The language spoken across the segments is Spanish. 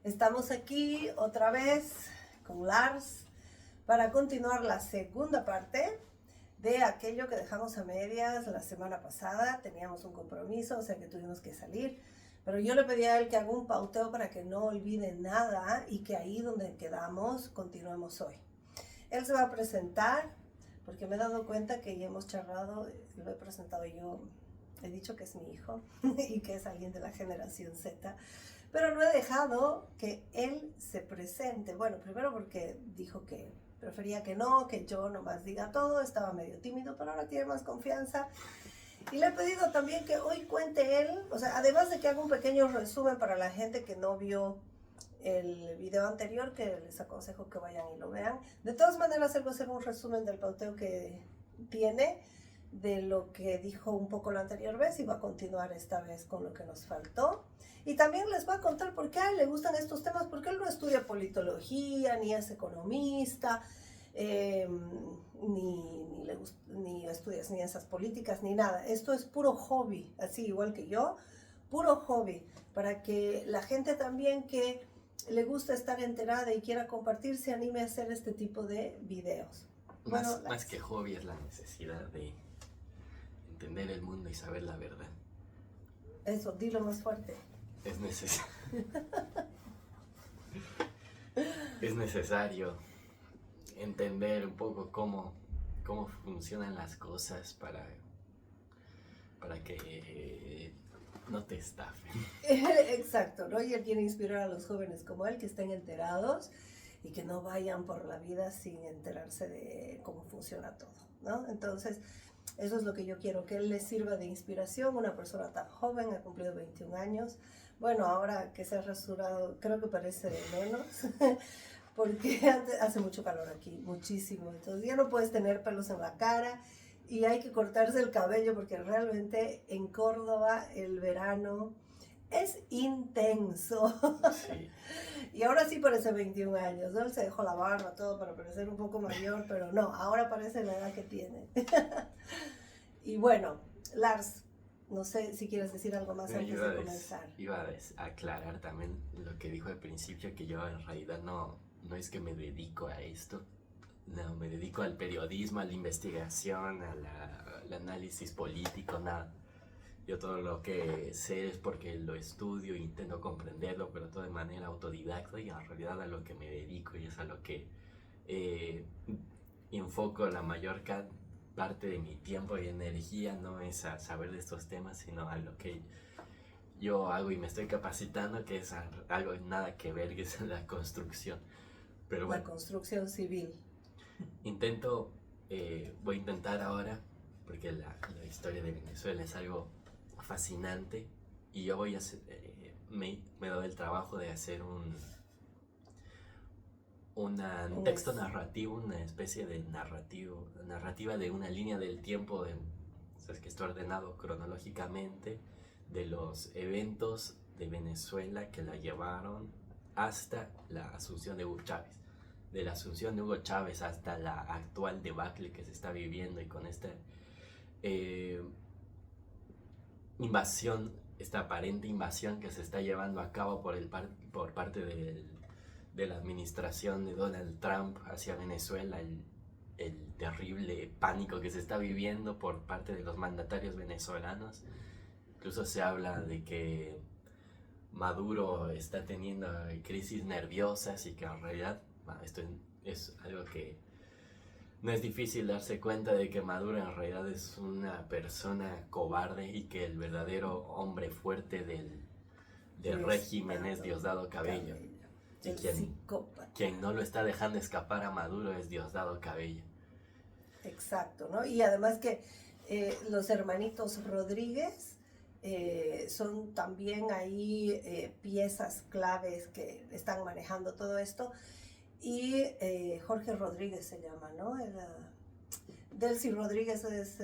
Estamos aquí otra vez con Lars para continuar la segunda parte de aquello que dejamos a medias la semana pasada. Teníamos un compromiso, o sea que tuvimos que salir, pero yo le pedí a él que haga un pauteo para que no olvide nada y que ahí donde quedamos continuemos hoy. Él se va a presentar porque me he dado cuenta que ya hemos charlado, lo he presentado yo, he dicho que es mi hijo y que es alguien de la generación Z, pero no he dejado que él se presente. Bueno, primero porque dijo que prefería que no, que yo nomás diga todo, estaba medio tímido, pero ahora tiene más confianza. Y le he pedido también que hoy cuente él, o sea, además de que haga un pequeño resumen para la gente que no vio el video anterior, que les aconsejo que vayan y lo vean. De todas maneras, él va a hacer un resumen del pauteo que tiene, de lo que dijo un poco la anterior vez y va a continuar esta vez con lo que nos faltó. Y también les voy a contar por qué a él le gustan estos temas, porque él no estudia politología, ni es economista, ni estudia ciencias políticas, ni nada. Esto es puro hobby, así igual que yo, puro hobby, para que la gente también que le gusta estar enterada y quiera compartir se anime a hacer este tipo de videos. Más que hobby es la necesidad de entender el mundo y saber la verdad. Eso, dilo más fuerte. Es necesario entender un poco cómo funcionan las cosas para que no te estafen. Exacto, ¿no? Y él quiere inspirar a los jóvenes como él que estén enterados y que no vayan por la vida sin enterarse de cómo funciona todo, ¿no? Entonces, eso es lo que yo quiero, que él les sirva de inspiración. Una persona tan joven, ha cumplido 21 años. Bueno, ahora que se ha rasurado, creo que parece menos, porque hace mucho calor aquí, muchísimo. Entonces ya no puedes tener pelos en la cara y hay que cortarse el cabello porque realmente en Córdoba el verano es intenso. Sí. Y ahora sí parece 21 años, ¿no? Él se dejó la barba, todo para parecer un poco mayor, pero no, ahora parece la edad que tiene. Y bueno, Lars, no sé si quieres decir algo más antes de comenzar. Iba a aclarar también lo que dijo al principio, que yo en realidad no es que me dedico a esto. No, me dedico al periodismo, a la investigación, al análisis político, nada. Yo todo lo que sé es porque lo estudio e intento comprenderlo, pero todo de manera autodidacta, y en realidad a lo que me dedico y es a lo que enfoco la mayor parte de mi tiempo y energía, no es a saber de estos temas, sino a lo que yo hago y me estoy capacitando, que es algo nada que ver, que es la construcción. Pero bueno, la construcción civil. Voy a intentar ahora, porque la historia de Venezuela es algo fascinante, y yo voy a hacer, me he dado el trabajo de hacer un texto narrativo, una especie de narrativa de una línea del tiempo, o sea, es que está ordenado cronológicamente, de los eventos de Venezuela que la llevaron hasta la asunción de Hugo Chávez. De la asunción de Hugo Chávez hasta la actual debacle que se está viviendo, y con esta invasión, esta aparente invasión que se está llevando a cabo por parte de la administración de Donald Trump hacia Venezuela, el terrible pánico que se está viviendo por parte de los mandatarios venezolanos. Incluso se habla de que Maduro está teniendo crisis nerviosas, y que en realidad esto es algo que no es difícil darse cuenta de que Maduro en realidad es una persona cobarde, y que el verdadero hombre fuerte del régimen es Diosdado Cabello. Y quien no lo está dejando escapar a Maduro es Diosdado Cabello. Exacto, ¿no? Y además que los hermanitos Rodríguez son también ahí piezas claves que están manejando todo esto. Y Jorge Rodríguez se llama, ¿no? Delcy Rodríguez es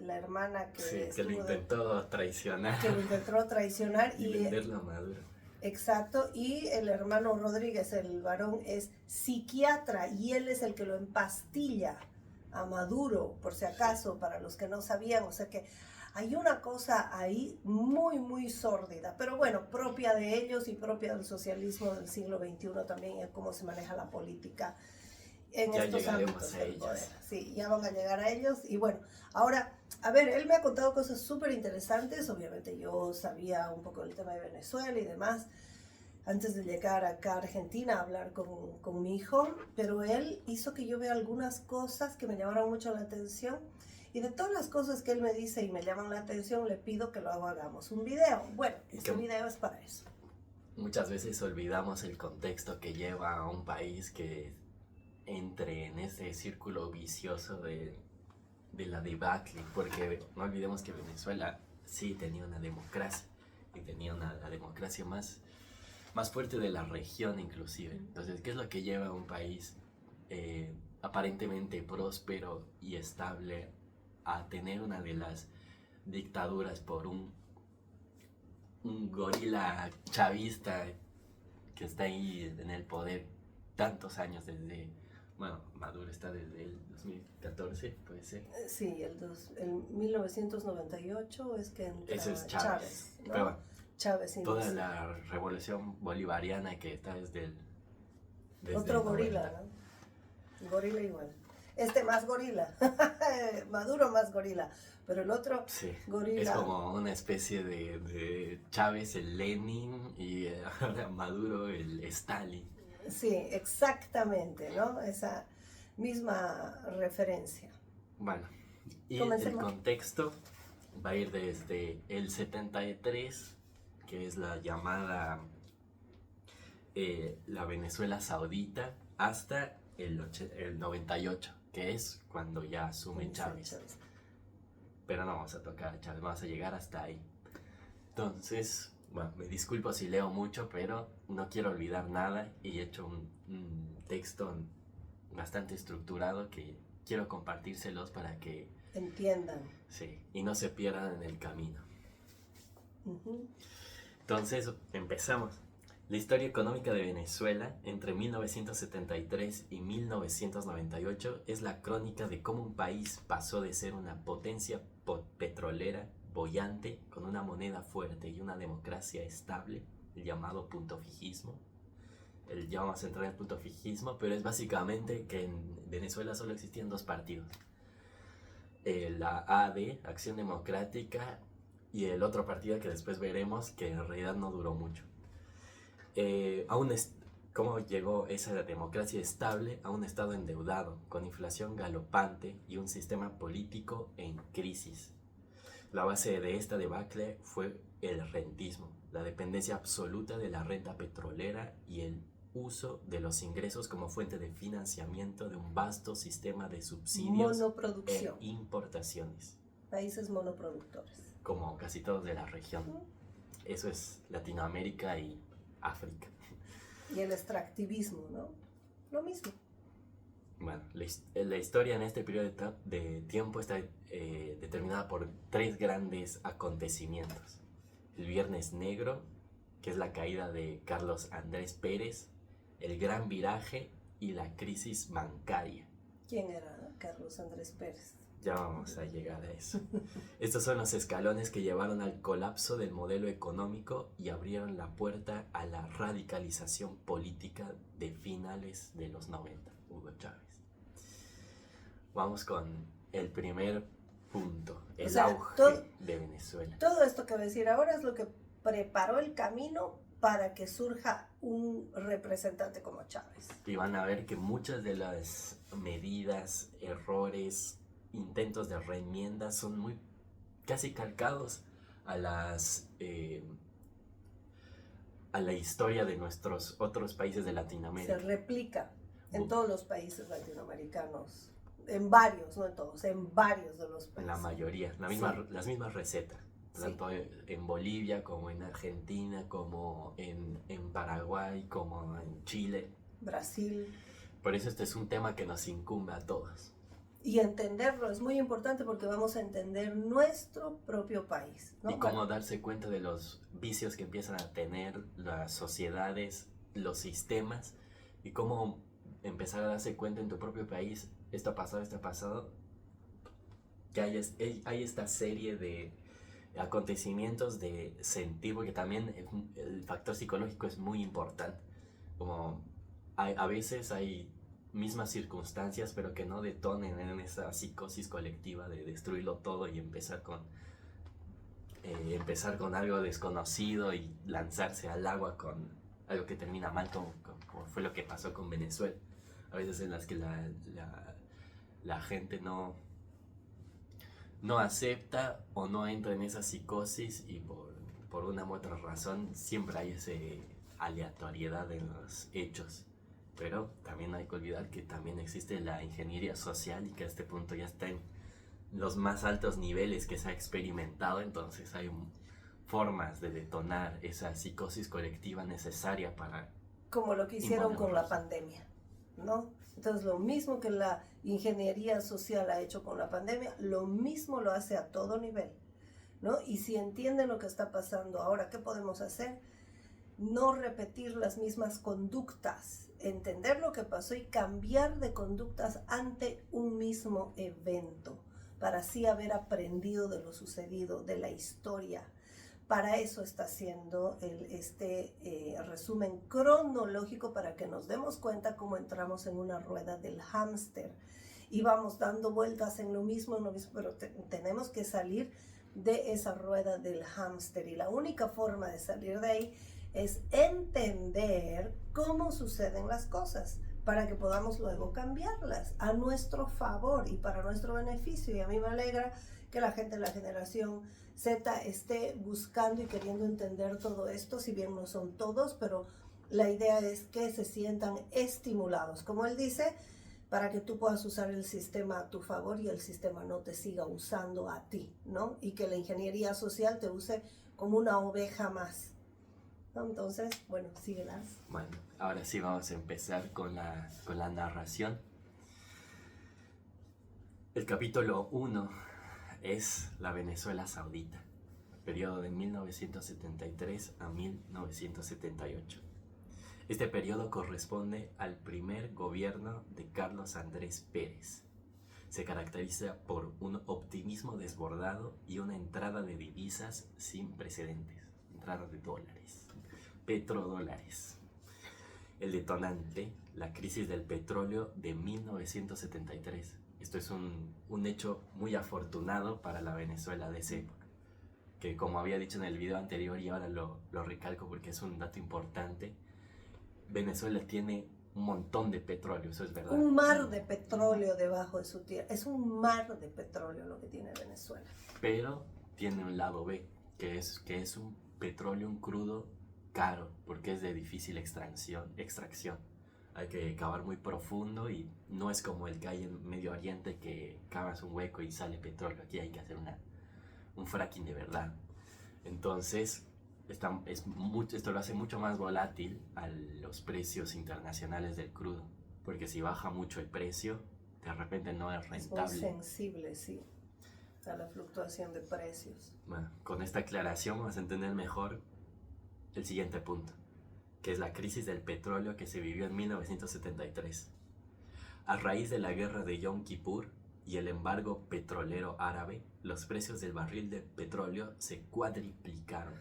la hermana que lo intentó traicionar. Que lo intentó traicionar y venderlo a Maduro. Exacto, y el hermano Rodríguez, el varón, es psiquiatra y él es el que lo empastilla a Maduro, por si acaso, para los que no sabían. O sea que hay una cosa ahí muy, muy sórdida, pero bueno, propia de ellos y propia del socialismo del siglo XXI también, es cómo se maneja la política en Ya estos llegaremos ámbitos a del ellos. poder. Sí, ya van a llegar a ellos. Y bueno, ahora, a ver, él me ha contado cosas súper interesantes. Obviamente yo sabía un poco del tema de Venezuela y demás antes de llegar acá a Argentina a hablar con mi hijo, pero él hizo que yo vea algunas cosas que me llamaron mucho la atención. Y de todas las cosas que él me dice y me llaman la atención, le pido que lo hagamos un video. Bueno, este video es para eso. Muchas veces olvidamos el contexto que lleva a un país que entre en ese círculo vicioso de la debacle, porque no olvidemos que Venezuela sí tenía una democracia y tenía la democracia más fuerte de la región inclusive. Entonces, ¿qué es lo que lleva a un país aparentemente próspero y estable a tener una de las dictaduras por un gorila chavista que está ahí en el poder tantos años desde, bueno, Maduro está desde el 2014, puede ser. Sí, el 1998 es que entra Ese es Chávez, ¿no? Pero bueno, Chávez toda la revolución bolivariana que está desde otro el gorila, 90. ¿no? Gorila igual. Este más gorila. Maduro más gorila. Pero el otro, sí, gorila. Es como una especie de Chávez, el Lenin, y ahora Maduro, el Stalin. Sí, exactamente, ¿no? Esa misma referencia. Bueno, y Comencemos. el contexto va a ir desde el 73, que es la llamada la Venezuela Saudita, hasta el 98, que es cuando ya asume Chávez. Pero no vamos a tocar a Chávez, vamos a llegar hasta ahí. Entonces, bueno, me disculpo si leo mucho, pero no quiero olvidar nada y he hecho un texto bastante estructurado que quiero compartírselos para que entiendan. Sí, y no se pierdan en el camino. Uh-huh. Entonces, empezamos. La historia económica de Venezuela entre 1973 y 1998 es la crónica de cómo un país pasó de ser una potencia petrolera boyante con una moneda fuerte y una democracia estable, el llamado punto fijismo. Ya vamos a entrar en el punto fijismo, pero es básicamente que en Venezuela solo existían dos partidos. La AD, Acción Democrática, y el otro partido que después veremos que en realidad no duró mucho. ¿Cómo llegó esa democracia estable a un estado endeudado, con inflación galopante y un sistema político en crisis? La base de esta debacle fue el rentismo, la dependencia absoluta de la renta petrolera y el uso de los ingresos como fuente de financiamiento de un vasto sistema de subsidios e importaciones. Países monoproductores. Como casi todos de la región. Eso es Latinoamérica y África. Y el extractivismo, ¿no? Lo mismo. Bueno, la historia en este periodo de tiempo está determinada por tres grandes acontecimientos. El Viernes Negro, que es la caída de Carlos Andrés Pérez, el Gran Viraje y la crisis bancaria. ¿Quién era Carlos Andrés Pérez? Ya vamos a llegar a eso. Estos son los escalones que llevaron al colapso del modelo económico y abrieron la puerta a la radicalización política de finales de los 90, Hugo Chávez. Vamos con el primer punto, el auge de Venezuela. Todo esto que voy a decir ahora es lo que preparó el camino para que surja un representante como Chávez. Y van a ver que muchas de las medidas, errores, intentos de reenmienda son muy casi calcados a la historia de nuestros otros países de Latinoamérica. Se replica en todos los países latinoamericanos, en varios, no en todos, en varios de los países. En la mayoría, las mismas recetas, tanto en Bolivia como en Argentina, como en Paraguay, como en Chile. Brasil. Por eso este es un tema que nos incumbe a todos. Y entenderlo es muy importante porque vamos a entender nuestro propio país, ¿no? Y cómo darse cuenta de los vicios que empiezan a tener las sociedades, los sistemas, y cómo empezar a darse cuenta en tu propio país, esto ha pasado, que hay esta serie acontecimientos de sentir, porque también el factor psicológico es muy importante. Como a veces hay mismas circunstancias, pero que no detonen en esa psicosis colectiva de destruirlo todo y empezar con algo desconocido y lanzarse al agua con algo que termina mal, como fue lo que pasó con Venezuela. A veces en las que la gente no acepta o no entra en esa psicosis y por una u otra razón siempre hay esa aleatoriedad en los hechos. Pero también hay que olvidar que también existe la ingeniería social y que a este punto ya está en los más altos niveles que se ha experimentado. Entonces hay formas de detonar esa psicosis colectiva necesaria para... Como lo que hicieron con la pandemia, ¿no? Entonces lo mismo que la ingeniería social ha hecho con la pandemia, lo mismo lo hace a todo nivel, ¿no? Y si entienden lo que está pasando ahora, ¿qué podemos hacer? No repetir las mismas conductas, entender lo que pasó y cambiar de conductas ante un mismo evento, para así haber aprendido de lo sucedido, de la historia. Para eso está haciendo este resumen cronológico, para que nos demos cuenta cómo entramos en una rueda del hámster y vamos dando vueltas en lo mismo, pero tenemos que salir de esa rueda del hámster, y la única forma de salir de ahí es entender cómo suceden las cosas, para que podamos luego cambiarlas a nuestro favor y para nuestro beneficio. Y a mí me alegra que la gente de la generación Z esté buscando y queriendo entender todo esto, si bien no son todos, pero la idea es que se sientan estimulados, como él dice, para que tú puedas usar el sistema a tu favor y el sistema no te siga usando a ti, ¿no? Y que la ingeniería social te use como una oveja más. Entonces, bueno, síguelas. Bueno, ahora sí vamos a empezar con la narración. El capítulo 1 es la Venezuela Saudita, periodo de 1973 a 1978. Este periodo corresponde al primer gobierno de Carlos Andrés Pérez. Se caracteriza por un optimismo desbordado y una entrada de divisas sin precedentes, entrada de dólares, petrodólares. El detonante, la crisis del petróleo de 1973. Esto es un hecho muy afortunado para la Venezuela de esa época, que como había dicho en el video anterior y ahora lo recalco porque es un dato importante, Venezuela tiene un montón de petróleo, eso es verdad. Un mar de petróleo debajo de su tierra, es un mar de petróleo lo que tiene Venezuela. Pero tiene un lado B, que es un petróleo, un crudo caro, porque es de difícil extracción. Hay que cavar muy profundo y no es como el que hay en Medio Oriente, que cavas un hueco y sale petróleo. Aquí hay que hacer un fracking de verdad. Entonces, esto lo hace mucho más volátil a los precios internacionales del crudo, porque si baja mucho el precio, de repente no es rentable. Es muy sensible, sí, a la fluctuación de precios. Bueno, con esta aclaración vamos a entender mejor el siguiente punto, que es la crisis del petróleo que se vivió en 1973. A raíz de la guerra de Yom Kippur y el embargo petrolero árabe, los precios del barril de petróleo se cuadriplicaron.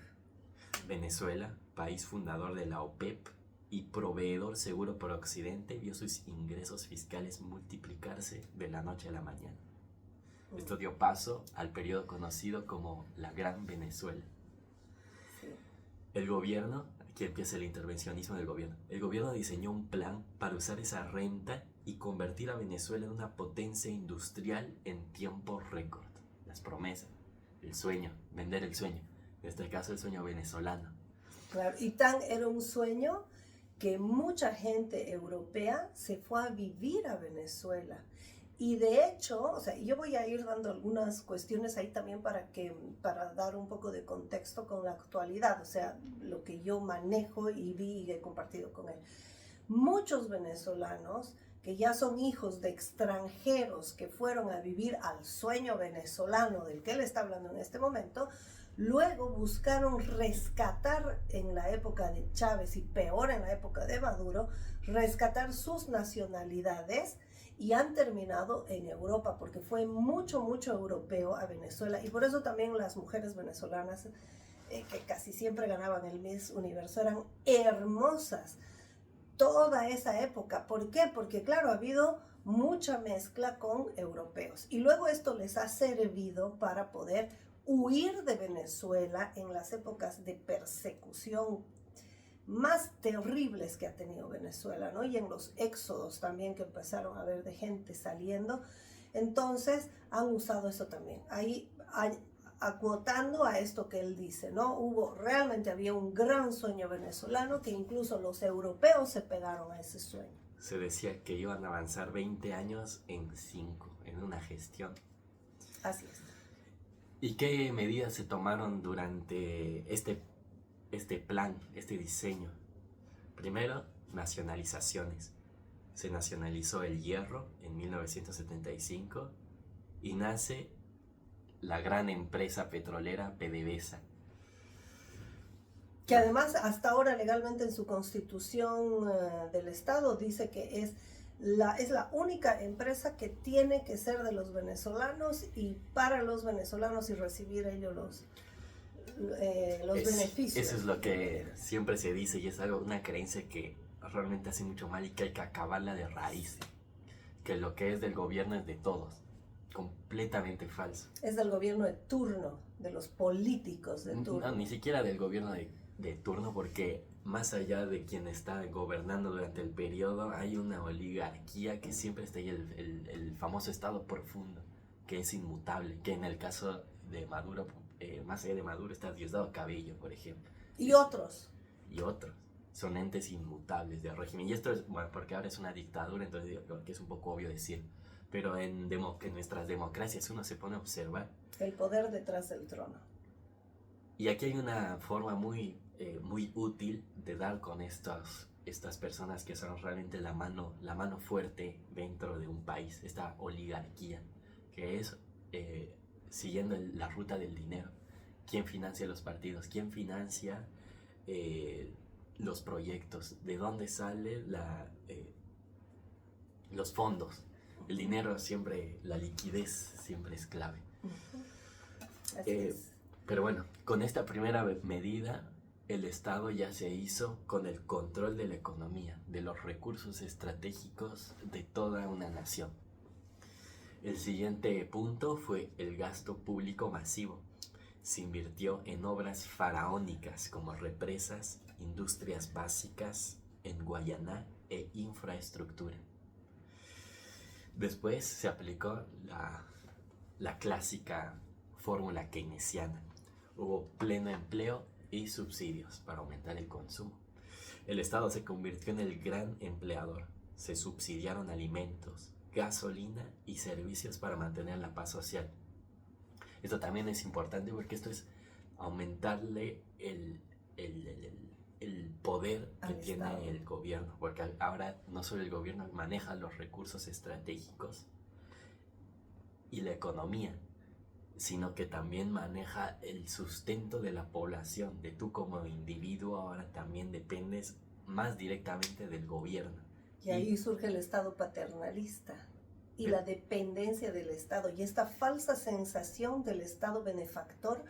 Venezuela, país fundador de la OPEP y proveedor seguro por Occidente, vio sus ingresos fiscales multiplicarse de la noche a la mañana. Esto dio paso al periodo conocido como la Gran Venezuela. El gobierno, aquí empieza el intervencionismo del gobierno. El gobierno diseñó un plan para usar esa renta y convertir a Venezuela en una potencia industrial en tiempo récord. Las promesas, el sueño, vender el sueño. En este caso, el sueño venezolano. Claro, y era un sueño que mucha gente europea se fue a vivir a Venezuela. Y de hecho, o sea, yo voy a ir dando algunas cuestiones ahí también para dar un poco de contexto con la actualidad, o sea, lo que yo manejo y vi y he compartido con él. Muchos venezolanos que ya son hijos de extranjeros que fueron a vivir al sueño venezolano del que él está hablando en este momento, luego buscaron rescatar en la época de Chávez y peor en la época de Maduro, rescatar sus nacionalidades y han terminado en Europa, porque fue mucho, mucho europeo a Venezuela, y por eso también las mujeres venezolanas, que casi siempre ganaban el Miss Universo, eran hermosas toda esa época. ¿Por qué? Porque claro, ha habido mucha mezcla con europeos, y luego esto les ha servido para poder huir de Venezuela en las épocas de persecución más terribles que ha tenido Venezuela, ¿no? Y en los éxodos también que empezaron a ver de gente saliendo. Entonces han usado eso también. Ahí acotando a esto que él dice, ¿no? Realmente había un gran sueño venezolano que incluso los europeos se pegaron a ese sueño. Se decía que iban a avanzar 20 años en 5, en una gestión. Así es. ¿Y qué medidas se tomaron durante este plan, este diseño? Primero, nacionalizaciones. Se nacionalizó el hierro en 1975 y nace la gran empresa petrolera PDVSA. Que además hasta ahora legalmente en su constitución del Estado dice que es la única empresa que tiene que ser de los venezolanos y para los venezolanos y recibir ellos los beneficios. Eso es lo que siempre se dice y es una creencia que realmente hace mucho mal y que hay que acabarla de raíz. Que lo que es del gobierno es de todos. Completamente falso. Es del gobierno de turno, de los políticos de turno. No, ni siquiera del gobierno de turno, porque más allá de quien está gobernando durante el periodo, hay una oligarquía que siempre está ahí, el famoso estado profundo, que es inmutable, que en el caso de Maduro, más allá de Maduro, está Diosdado Cabello, por ejemplo. Y otros. Y otros. Son entes inmutables del régimen. Y esto es, bueno, porque ahora es una dictadura, entonces digo que es un poco obvio decir. Pero en nuestras democracias uno se pone a observar. El poder detrás del trono. Y aquí hay una forma muy útil de dar con estas personas que son realmente la mano fuerte dentro de un país, esta oligarquía, que es siguiendo la ruta del dinero. ¿Quién financia los partidos? ¿Quién financia los proyectos? ¿De dónde sale los fondos? El dinero siempre, la liquidez siempre es clave. Así es. Pero bueno, con esta primera medida, el Estado ya se hizo con el control de la economía, de los recursos estratégicos de toda una nación. El siguiente punto fue el gasto público masivo. Se invirtió en obras faraónicas como represas, industrias básicas en Guayaná e infraestructura. Después se aplicó la clásica fórmula keynesiana. Hubo pleno empleo y subsidios para aumentar el consumo. El Estado se convirtió en el gran empleador. Se subsidiaron alimentos, gasolina y servicios para mantener la paz social. Esto también es importante porque esto es aumentarle el poder que tiene el gobierno, porque ahora no solo el gobierno maneja los recursos estratégicos y la economía, sino que también maneja el sustento de la población. De tú como individuo ahora también dependes más directamente del gobierno. Y ahí surge el Estado paternalista y la dependencia del Estado y esta falsa sensación del Estado benefactor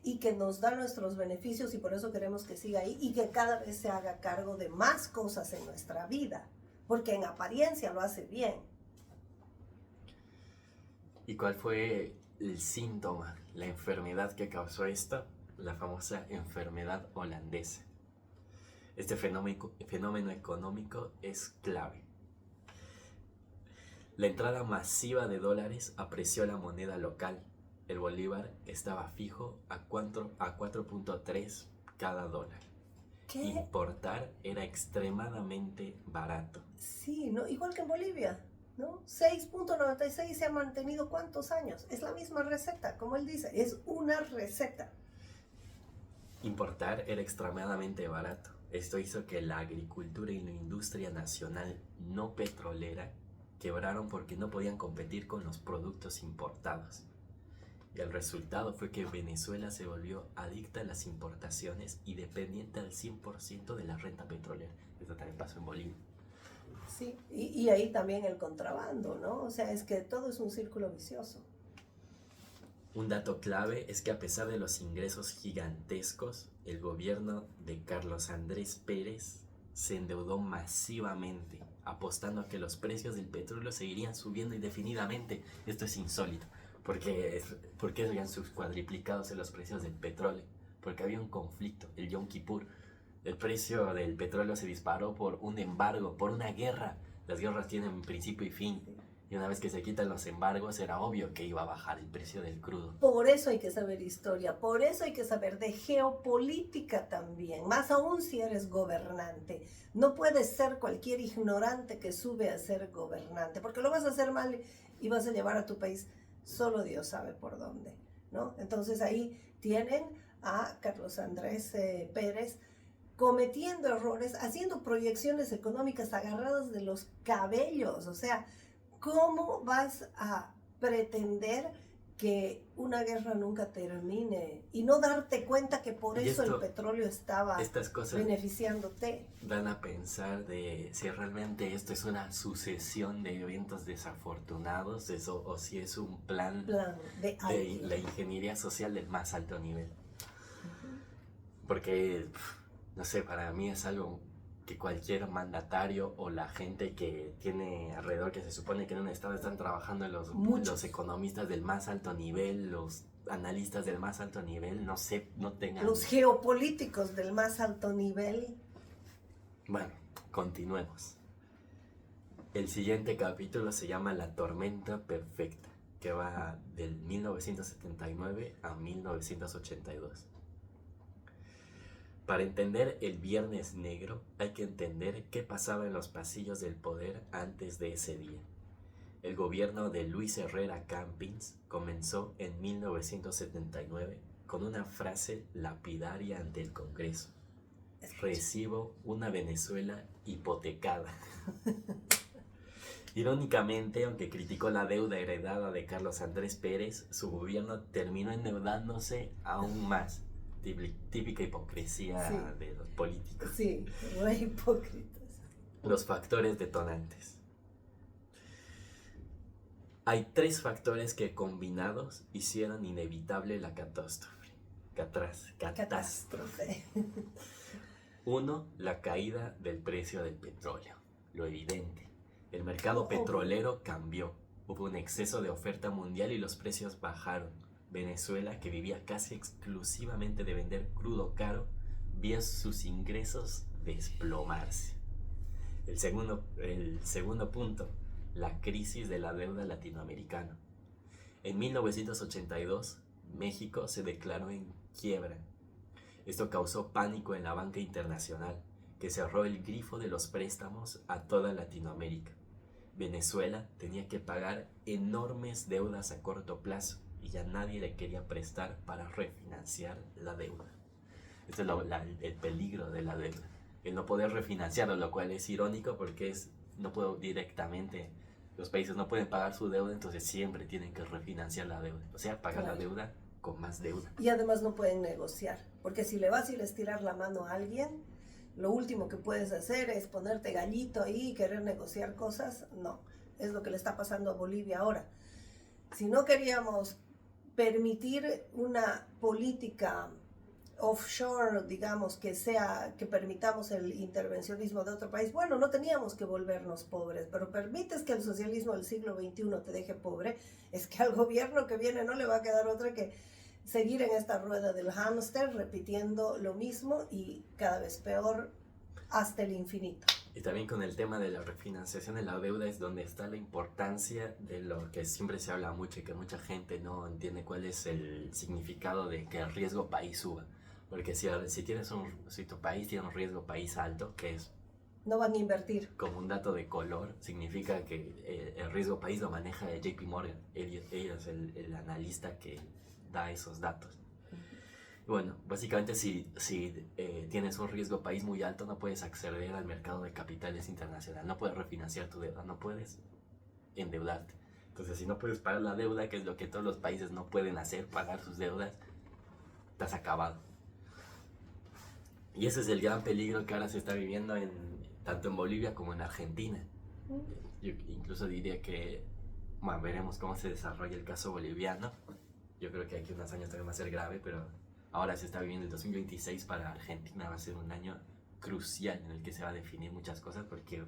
y que nos da nuestros beneficios y por eso queremos que siga ahí y que cada vez se haga cargo de más cosas en nuestra vida, porque en apariencia lo hace bien. ¿Y cuál fue el síntoma, la enfermedad que causó esto? La famosa enfermedad holandesa. Este fenómeno económico es clave. La entrada masiva de dólares apreció la moneda local. El bolívar estaba fijo a 4.3 cada dólar. ¿Qué? Importar era extremadamente barato. Sí, ¿no? Igual que en Bolivia, ¿no? 6.96 se ha mantenido ¿cuántos años? Es la misma receta, como él dice, es una receta. Importar era extremadamente barato. Esto hizo que la agricultura y la industria nacional no petrolera quebraron porque no podían competir con los productos importados. Y el resultado fue que Venezuela se volvió adicta a las importaciones y dependiente al 100% de la renta petrolera. Esto también pasó en Bolivia. Sí, y ahí también el contrabando, ¿no? O sea, es que todo es un círculo vicioso. Un dato clave es que a pesar de los ingresos gigantescos, el gobierno de Carlos Andrés Pérez se endeudó masivamente, apostando a que los precios del petróleo seguirían subiendo indefinidamente. Esto es insólito, porque habían cuadriplicados en los precios del petróleo, porque había un conflicto, el Yom Kippur. El precio del petróleo se disparó por un embargo, por una guerra. Las guerras tienen principio y fin. Y una vez que se quitan los embargos, era obvio que iba a bajar el precio del crudo. Por eso hay que saber historia, por eso hay que saber de geopolítica también, más aún si eres gobernante. No puedes ser cualquier ignorante que sube a ser gobernante, porque lo vas a hacer mal y vas a llevar a tu país, solo Dios sabe por dónde, ¿no? Entonces ahí tienen a Carlos Andrés Pérez cometiendo errores, haciendo proyecciones económicas agarradas de los cabellos, o sea, ¿cómo vas a pretender que una guerra nunca termine y no darte cuenta que por eso el petróleo estaba estas cosas beneficiándote? Dan a pensar de si realmente esto es una sucesión de eventos desafortunados o si es un plan de la ingeniería social del más alto nivel. Porque, no sé, para mí es algo que cualquier mandatario o la gente que tiene alrededor, que se supone que en un estado están trabajando los economistas del más alto nivel, los analistas del más alto nivel, no tengan... Los geopolíticos del más alto nivel. Bueno, continuemos. El siguiente capítulo se llama La tormenta perfecta, que va del 1979 a 1982. Para entender el Viernes Negro hay que entender qué pasaba en los pasillos del poder antes de ese día. El gobierno de Luis Herrera Campins comenzó en 1979 con una frase lapidaria ante el Congreso: recibo una Venezuela hipotecada. Irónicamente, aunque criticó la deuda heredada de Carlos Andrés Pérez, su gobierno terminó endeudándose aún más. Típica hipocresía de los políticos. Sí, muy hipócritas. Los factores detonantes. Hay 3 factores que combinados hicieron inevitable la catástrofe. Catástrofe. 1. La caída del precio del petróleo. Lo evidente. El mercado petrolero cambió. Hubo un exceso de oferta mundial y los precios bajaron. Venezuela, que vivía casi exclusivamente de vender crudo caro, vio sus ingresos desplomarse. El segundo punto, la crisis de la deuda latinoamericana. En 1982, México se declaró en quiebra. Esto causó pánico en la banca internacional, que cerró el grifo de los préstamos a toda Latinoamérica. Venezuela tenía que pagar enormes deudas a corto plazo y ya nadie le quería prestar para refinanciar la deuda. Este es el peligro de la deuda, el no poder refinanciarlo, lo cual es irónico porque no puedo directamente, los países no pueden pagar su deuda, entonces siempre tienen que refinanciar la deuda, o sea, pagar la deuda con más deuda. Y además no pueden negociar, porque si le vas a ir a estirar la mano a alguien, lo último que puedes hacer es ponerte gallito ahí y querer negociar cosas. No, es lo que le está pasando a Bolivia ahora. Si no queríamos permitir una política offshore, digamos, que permitamos el intervencionismo de otro país, bueno, no teníamos que volvernos pobres, pero permites que el socialismo del siglo XXI te deje pobre, es que al gobierno que viene no le va a quedar otra que seguir en esta rueda del hámster, repitiendo lo mismo y cada vez peor hasta el infinito. Y también con el tema de la refinanciación de la deuda es donde está la importancia de lo que siempre se habla mucho y que mucha gente no entiende cuál es el significado de que el riesgo país suba. Porque si tu país tiene un riesgo país alto, que es... No van a invertir. Como un dato de color, significa que el riesgo país lo maneja JP Morgan. Ellos es el analista que da esos datos. Bueno, básicamente si tienes un riesgo país muy alto, no puedes acceder al mercado de capitales internacional, no puedes refinanciar tu deuda, no puedes endeudarte. Entonces, si no puedes pagar la deuda, que es lo que todos los países no pueden hacer, pagar sus deudas, estás acabado. Y ese es el gran peligro que ahora se está viviendo tanto en Bolivia como en Argentina. Yo incluso diría que, bueno, veremos cómo se desarrolla el caso boliviano. Yo creo que aquí unos años también va a ser grave, pero ahora se está viviendo el 2026. Para Argentina va a ser un año crucial en el que se va a definir muchas cosas, porque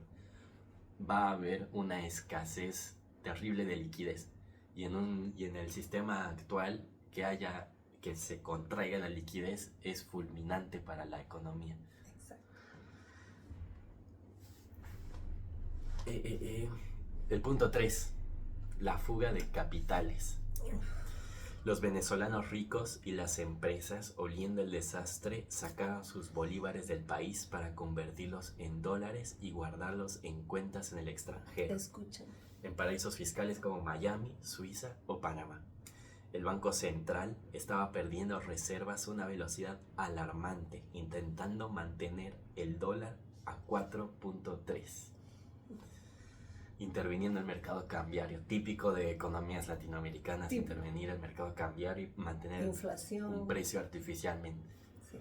va a haber una escasez terrible de liquidez. Y en el sistema actual, que se contraiga la liquidez es fulminante para la economía. Exacto. El punto 3, la fuga de capitales. Los venezolanos ricos y las empresas, oliendo el desastre, sacaron sus bolívares del país para convertirlos en dólares y guardarlos en cuentas en el extranjero. Escuchen. En paraísos fiscales como Miami, Suiza o Panamá. El Banco Central estaba perdiendo reservas a una velocidad alarmante, intentando mantener el dólar a 4.3. Interviniendo el mercado cambiario, típico de economías latinoamericanas, Sí. Intervenir el mercado cambiario y mantener Inflación. un precio artificialmente. Sí.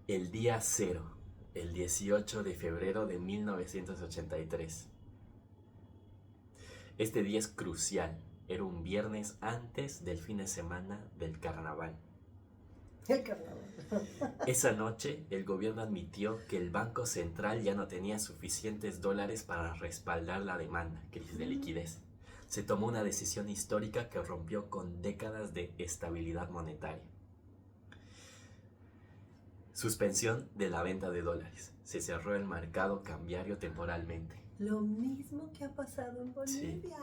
El día cero, el 18 de febrero de 1983. Este día es crucial. Era un viernes antes del fin de semana del carnaval. El carnaval. Esa noche, el gobierno admitió que el Banco Central ya no tenía suficientes dólares para respaldar la demanda, crisis de liquidez. Se tomó una decisión histórica que rompió con décadas de estabilidad monetaria. Suspensión de la venta de dólares. Se cerró el mercado cambiario temporalmente. Lo mismo que ha pasado en Bolivia.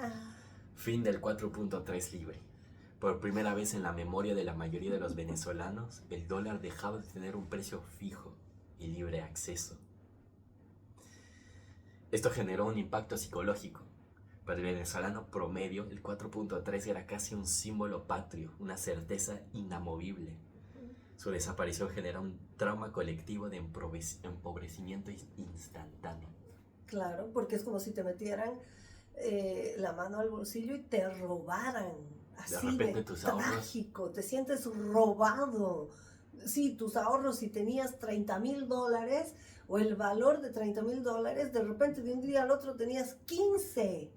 Fin del 4.3 libre. Por primera vez en la memoria de la mayoría de los venezolanos, el dólar dejaba de tener un precio fijo y libre acceso. Esto generó un impacto psicológico. Para el venezolano promedio, el 4.3 era casi un símbolo patrio, una certeza inamovible. Su desaparición genera un trauma colectivo de empobrecimiento instantáneo. Claro, porque es como si te metieran la mano al bolsillo y te robaran. Así De repente tus ahorros. trágico, te sientes robado. Sí, tus ahorros, si tenías $30,000 o el valor de $30,000, de repente de un día al otro tenías 15.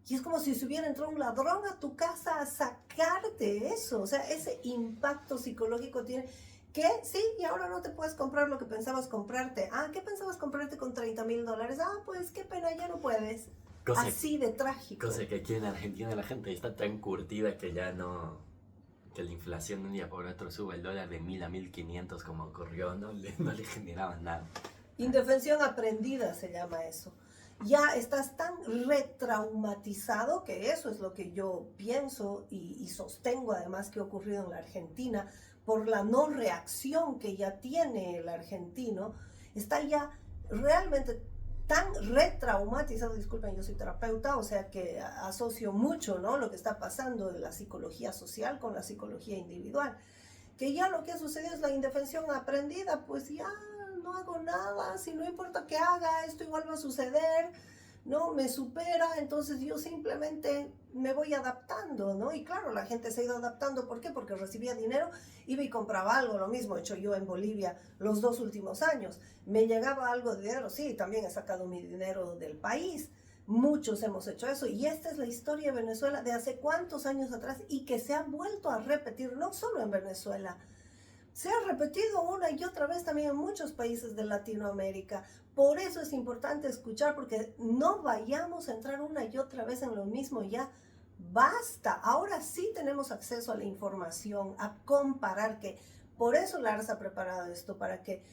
Y es como si se hubiera entrado un ladrón a tu casa a sacarte eso. O sea, ese impacto psicológico tiene que sí, y ahora no te puedes comprar lo que pensabas comprarte. Ah, ¿qué pensabas comprarte con $30,000? Ah, pues qué pena, ya no puedes. Así de trágico. Cosa que aquí en Argentina la gente está tan curtida que ya no... Que la inflación de un día por otro sube el dólar de 1.000 a 1.500 como ocurrió, no le generaba nada. Indefensión aprendida se llama eso. Ya estás tan retraumatizado, que eso es lo que yo pienso y sostengo además que ha ocurrido en la Argentina, por la no reacción que ya tiene el argentino, está ya realmente tan retraumatizado. Disculpen, yo soy terapeuta, o sea que asocio mucho, ¿no?, lo que está pasando de la psicología social con la psicología individual, que ya lo que ha sucedido es la indefensión aprendida. Pues ya no hago nada, si no importa qué haga, esto igual va a suceder, ¿no? Me supera, entonces yo simplemente me voy adaptando, ¿no? Y claro, la gente se ha ido adaptando. ¿Por qué? Porque recibía dinero, iba y compraba algo. Lo mismo he hecho yo en Bolivia los 2 últimos años. Me llegaba algo de dinero, sí, también he sacado mi dinero del país. Muchos hemos hecho eso, y esta es la historia de Venezuela de hace cuántos años atrás, y que se ha vuelto a repetir, no solo en Venezuela, se ha repetido una y otra vez también en muchos países de Latinoamérica. Por eso es importante escuchar, porque no vayamos a entrar una y otra vez en lo mismo. Ya basta. Ahora sí tenemos acceso a la información, a comparar, que por eso Lars ha preparado esto, para que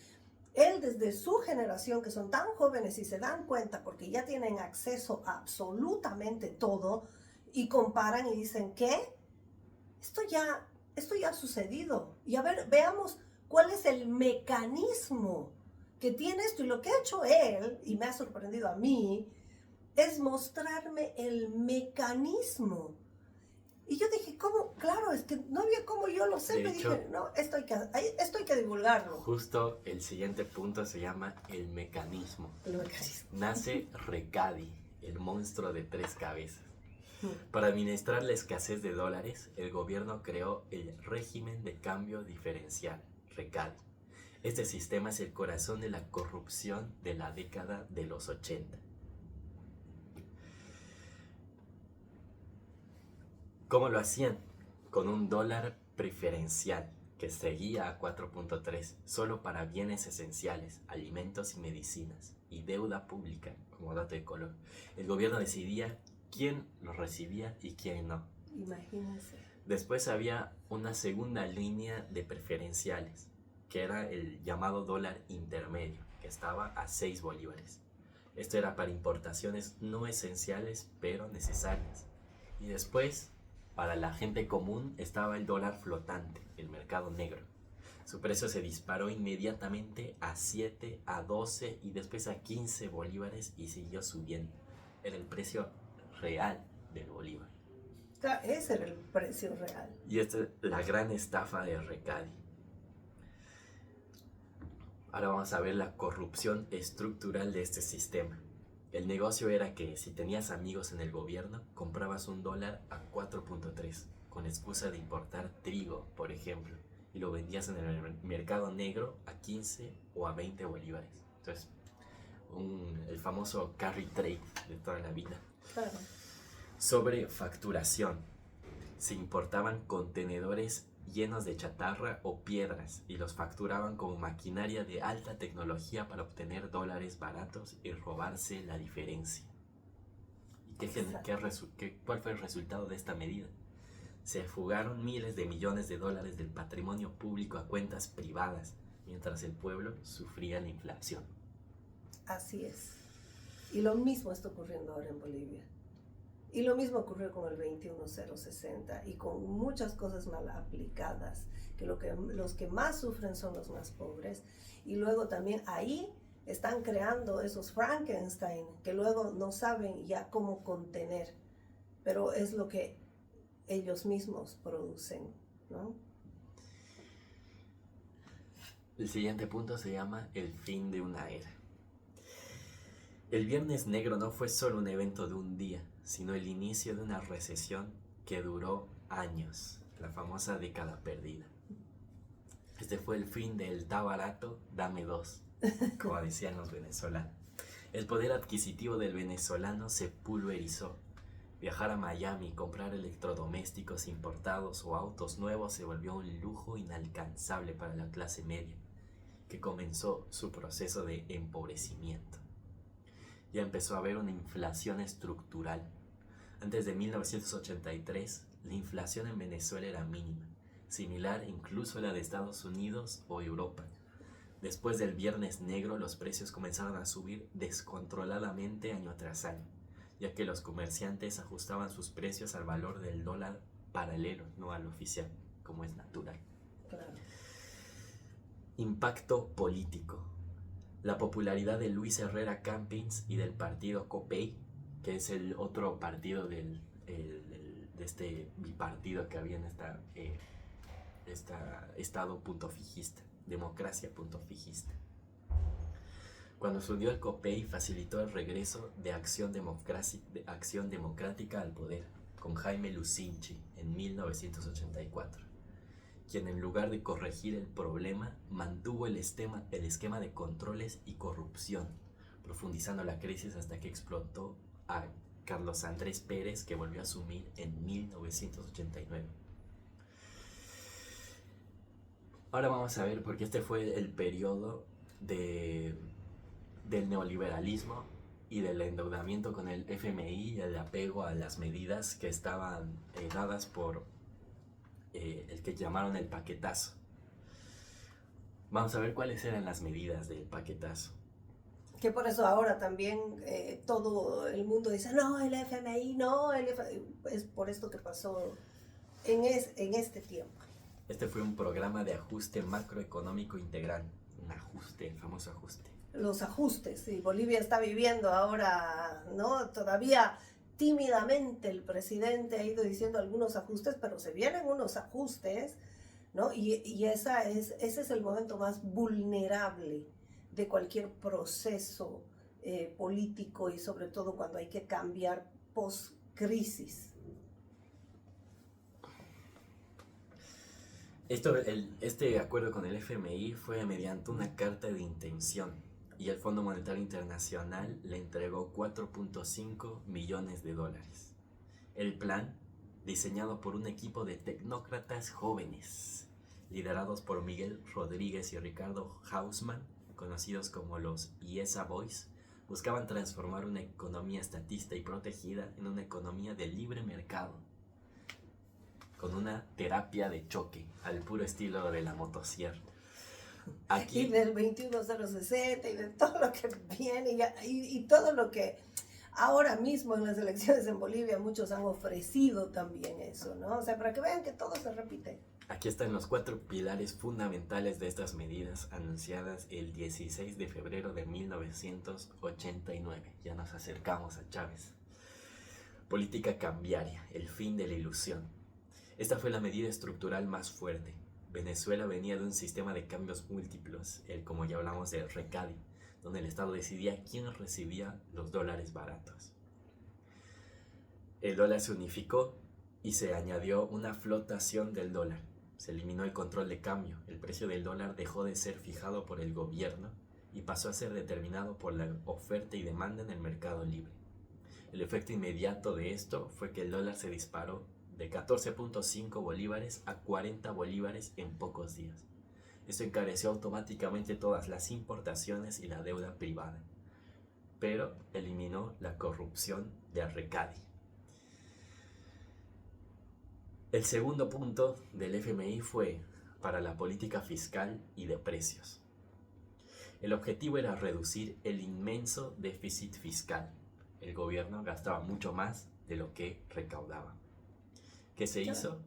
él, desde su generación, que son tan jóvenes y se dan cuenta porque ya tienen acceso a absolutamente todo, y comparan y dicen, ¿qué? Esto ya ha sucedido. Y a ver, veamos cuál es el mecanismo que tiene esto. Y lo que ha hecho él, y me ha sorprendido a mí, es mostrarme el mecanismo. Y yo dije, ¿cómo? Claro, es que no había cómo yo lo sé. Me dije, no, esto hay que divulgarlo. Justo el siguiente punto se llama el mecanismo. El mecanismo. Nace Recadi, el monstruo de 3 cabezas. Para administrar la escasez de dólares, el gobierno creó el régimen de cambio diferencial, RECADI. Este sistema es el corazón de la corrupción de la década de los 80. ¿Cómo lo hacían? Con un dólar preferencial que seguía a 4.3 solo para bienes esenciales, alimentos y medicinas, y deuda pública como dato de color. El gobierno decidía quién lo recibía y quién no. Imagínense. Después había una segunda línea de preferenciales, que era el llamado dólar intermedio, que estaba a 6 bolívares. Esto era para importaciones no esenciales, pero necesarias. Y después, para la gente común, estaba el dólar flotante, el mercado negro. Su precio se disparó inmediatamente a 7, a 12 y después a 15 bolívares y siguió subiendo. Era el precio real del bolívar. Claro, ese era el precio real. Y esta es la gran estafa de Recadi. Ahora vamos a ver la corrupción estructural de este sistema. El negocio era que si tenías amigos en el gobierno, comprabas un dólar a 4.3 con excusa de importar trigo, por ejemplo, y lo vendías en el mercado negro a 15 o a 20 bolívares. Entonces, el famoso carry trade de toda la vida. Claro. Sobre facturación. Se importaban contenedores llenos de chatarra o piedras y los facturaban como maquinaria de alta tecnología para obtener dólares baratos y robarse la diferencia. ¿Y cuál fue el resultado de esta medida? Se fugaron miles de millones de dólares del patrimonio público a cuentas privadas, mientras el pueblo sufría la inflación. Así es. Y lo mismo está ocurriendo ahora en Bolivia. Y lo mismo ocurrió con el 21060 y con muchas cosas mal aplicadas, que los que más sufren son los más pobres. Y luego también ahí están creando esos Frankenstein que luego no saben ya cómo contener, pero es lo que ellos mismos producen, ¿no? El siguiente punto se llama el fin de una era. El Viernes Negro no fue solo un evento de un día, sino el inicio de una recesión que duró años, la famosa década perdida. Este fue el fin del "está barato, dame dos", como decían los venezolanos. El poder adquisitivo del venezolano se pulverizó. Viajar a Miami, comprar electrodomésticos importados o autos nuevos se volvió un lujo inalcanzable para la clase media, que comenzó su proceso de empobrecimiento. Ya empezó a haber una inflación estructural. Antes de 1983, la inflación en Venezuela era mínima, similar incluso a la de Estados Unidos o Europa. Después del Viernes Negro, los precios comenzaron a subir descontroladamente año tras año, ya que los comerciantes ajustaban sus precios al valor del dólar paralelo, no al oficial, como es natural. Claro. Impacto político. La popularidad de Luis Herrera Campins y del partido COPEI, que es el otro partido de este bipartido que había en estado punto fijista, democracia punto fijista. Cuando se unió el COPEI, facilitó el regreso de Acción Democrática al poder, con Jaime Lucinchi en 1984. Quien en lugar de corregir el problema, mantuvo el esquema de controles y corrupción, profundizando la crisis hasta que explotó a Carlos Andrés Pérez, que volvió a asumir en 1989. Ahora vamos a ver, porque este fue el periodo del neoliberalismo y del endeudamiento con el FMI y el apego a las medidas que estaban dadas por el que llamaron el paquetazo. Vamos a ver cuáles eran las medidas del paquetazo. Que por eso ahora también todo el mundo dice, no, el FMI, no, es por esto que pasó en este tiempo. Este fue un programa de ajuste macroeconómico integral, un ajuste, el famoso ajuste. Los ajustes, y Bolivia está viviendo ahora, ¿no? Todavía tímidamente el presidente ha ido diciendo algunos ajustes, pero se vienen unos ajustes, ¿no? Y ese es el momento más vulnerable de cualquier proceso político y sobre todo cuando hay que cambiar post-crisis. Este acuerdo con el FMI fue mediante una carta de intención y el Fondo Monetario Internacional le entregó 4.5 millones de dólares. El plan, diseñado por un equipo de tecnócratas jóvenes, liderados por Miguel Rodríguez y Ricardo Hausmann, conocidos como los IESA Boys, buscaban transformar una economía estatista y protegida en una economía de libre mercado, con una terapia de choque, al puro estilo de la motosierra. Y del 21060 y de todo lo que viene y todo lo que ahora mismo en las elecciones en Bolivia muchos han ofrecido también eso, ¿no? O sea, para que vean que todo se repite. Aquí están los 4 pilares fundamentales de estas medidas anunciadas el 16 de febrero de 1989. Ya nos acercamos a Chávez. Política cambiaria, el fin de la ilusión. Esta fue la medida estructural más fuerte. Venezuela venía de un sistema de cambios múltiplos, como ya hablamos de RECADI, donde el Estado decidía quién recibía los dólares baratos. El dólar se unificó y se añadió una flotación del dólar. Se eliminó el control de cambio. El precio del dólar dejó de ser fijado por el gobierno y pasó a ser determinado por la oferta y demanda en el mercado libre. El efecto inmediato de esto fue que el dólar se disparó de 14.5 bolívares a 40 bolívares en pocos días. Esto encareció automáticamente todas las importaciones y la deuda privada, pero eliminó la corrupción de RECADI. El segundo punto del FMI fue para la política fiscal y de precios. El objetivo era reducir el inmenso déficit fiscal. El gobierno gastaba mucho más de lo que recaudaba. ¿Qué se hizo?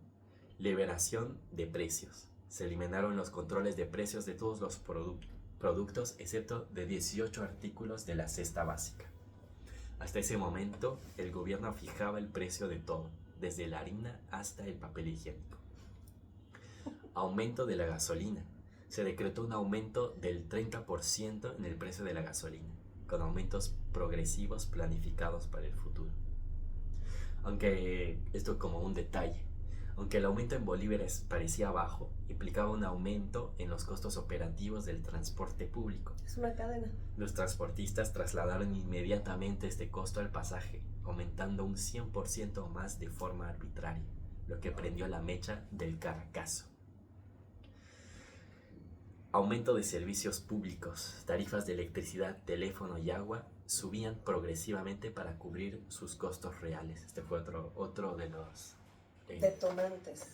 Liberación de precios. Se eliminaron los controles de precios de todos los productos, excepto de 18 artículos de la cesta básica. Hasta ese momento, el gobierno fijaba el precio de todo, desde la harina hasta el papel higiénico. Aumento de la gasolina. Se decretó un aumento del 30% en el precio de la gasolina, con aumentos progresivos planificados para el futuro. Aunque esto como un detalle, aunque el aumento en bolívares parecía bajo, implicaba un aumento en los costos operativos del transporte público. Es una cadena. Los transportistas trasladaron inmediatamente este costo al pasaje, aumentando un 100% más de forma arbitraria, lo que prendió la mecha del Caracazo. Aumento de servicios públicos, tarifas de electricidad, teléfono y agua subían progresivamente para cubrir sus costos reales. Este fue otro de los detonantes.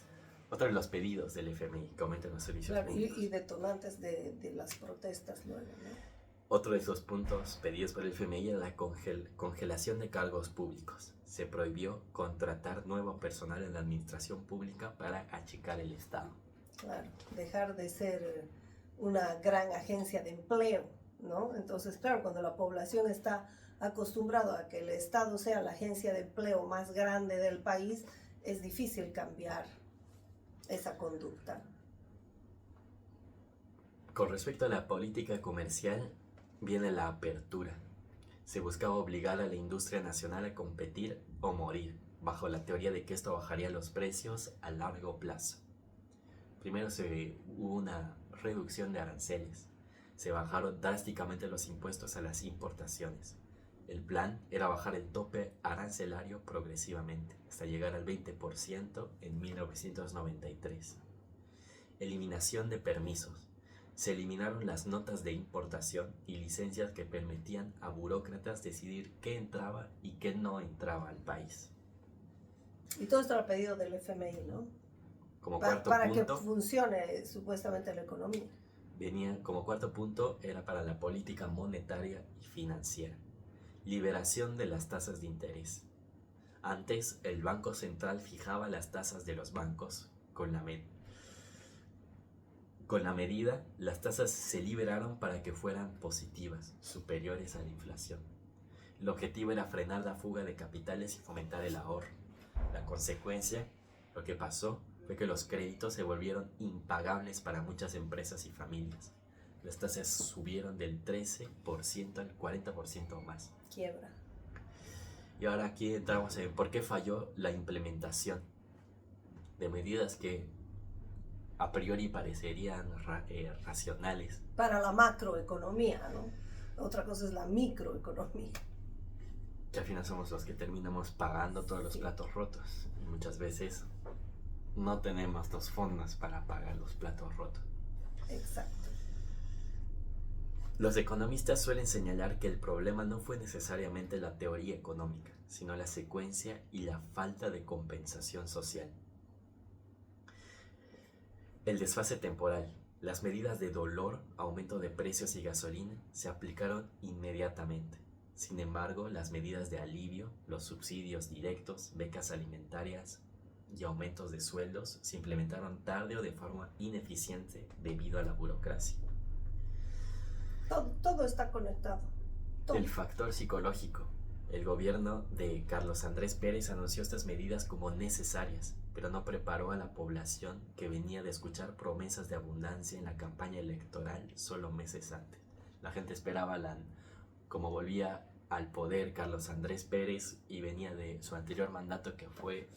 Otro de los pedidos del FMI, que aumenten los servicios públicos. Y detonantes de las protestas luego, ¿no? Otro de esos puntos pedidos por el FMI era la congelación de cargos públicos. Se prohibió contratar nuevo personal en la administración pública para achicar el Estado. Claro, dejar de ser una gran agencia de empleo, ¿no? Entonces, claro, cuando la población está acostumbrada a que el Estado sea la agencia de empleo más grande del país, es difícil cambiar esa conducta. Con respecto a la política comercial, viene la apertura. Se buscaba obligar a la industria nacional a competir o morir, bajo la teoría de que esto bajaría los precios a largo plazo. Primero hubo una reducción de aranceles. Se bajaron drásticamente los impuestos a las importaciones. El plan era bajar el tope arancelario progresivamente, hasta llegar al 20% en 1993. Eliminación de permisos. Se eliminaron las notas de importación y licencias que permitían a burócratas decidir qué entraba y qué no entraba al país. Y todo esto era pedido del FMI, ¿no? Como cuarto para punto, que funcione supuestamente la economía. Como cuarto punto era para la política monetaria y financiera. Liberación de las tasas de interés. Antes, el Banco Central fijaba las tasas de los bancos. Con la medida, las tasas se liberaron para que fueran positivas, superiores a la inflación. El objetivo era frenar la fuga de capitales y fomentar el ahorro. La consecuencia, lo que pasó, fue que los créditos se volvieron impagables para muchas empresas y familias. Las tasas subieron del 13% al 40% más. Quiebra. Y ahora aquí entramos en por qué falló la implementación de medidas que a priori parecerían racionales. Para la macroeconomía, ¿no? Otra cosa es la microeconomía. Que al final somos los que terminamos pagando todos los platos rotos. Y muchas veces no tenemos los fondos para pagar los platos rotos. Exacto. Los economistas suelen señalar que el problema no fue necesariamente la teoría económica, sino la secuencia y la falta de compensación social. El desfase temporal. Las medidas de dolor, aumento de precios y gasolina se aplicaron inmediatamente. Sin embargo, las medidas de alivio, los subsidios directos, becas alimentarias y aumentos de sueldos se implementaron tarde o de forma ineficiente debido a la burocracia. Todo está conectado. Todo. El factor psicológico. El gobierno de Carlos Andrés Pérez anunció estas medidas como necesarias, pero no preparó a la población que venía de escuchar promesas de abundancia en la campaña electoral solo meses antes. La gente esperaba como volvía al poder Carlos Andrés Pérez y venía de su anterior mandato, que fue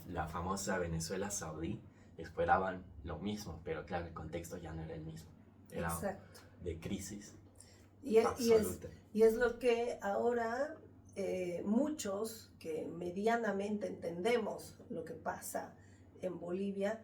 la famosa Venezuela saudí, esperaban lo mismo, pero claro, el contexto ya no era el mismo. Era Exacto. De crisis y absoluta. Y es lo que ahora muchos que medianamente entendemos lo que pasa en Bolivia,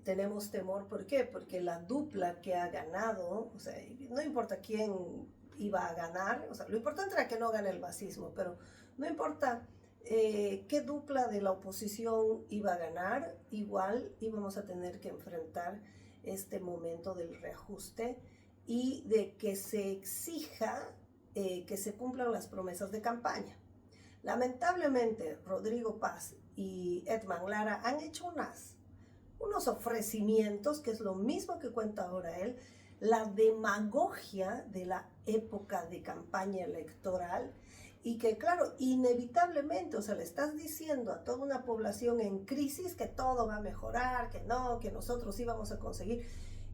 tenemos temor. ¿Por qué? Porque la dupla que ha ganado, o sea, no importa quién iba a ganar, o sea, lo importante era que no gane el masismo, pero no importa qué dupla de la oposición iba a ganar, igual íbamos a tener que enfrentar este momento del reajuste y de que se exija que se cumplan las promesas de campaña. Lamentablemente, Rodrigo Paz y Edman Lara han hecho unos ofrecimientos, que es lo mismo que cuenta ahora él, la demagogia de la época de campaña electoral, y que claro, inevitablemente, o sea, le estás diciendo a toda una población en crisis que todo va a mejorar, que no, que nosotros sí vamos a conseguir,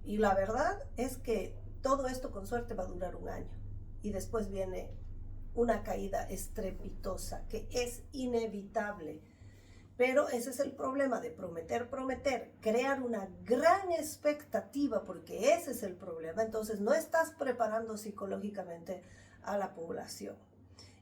y la verdad es que todo esto con suerte va a durar un año, y después viene una caída estrepitosa, que es inevitable. Pero ese es el problema de prometer, crear una gran expectativa, porque ese es el problema. Entonces no estás preparando psicológicamente a la población.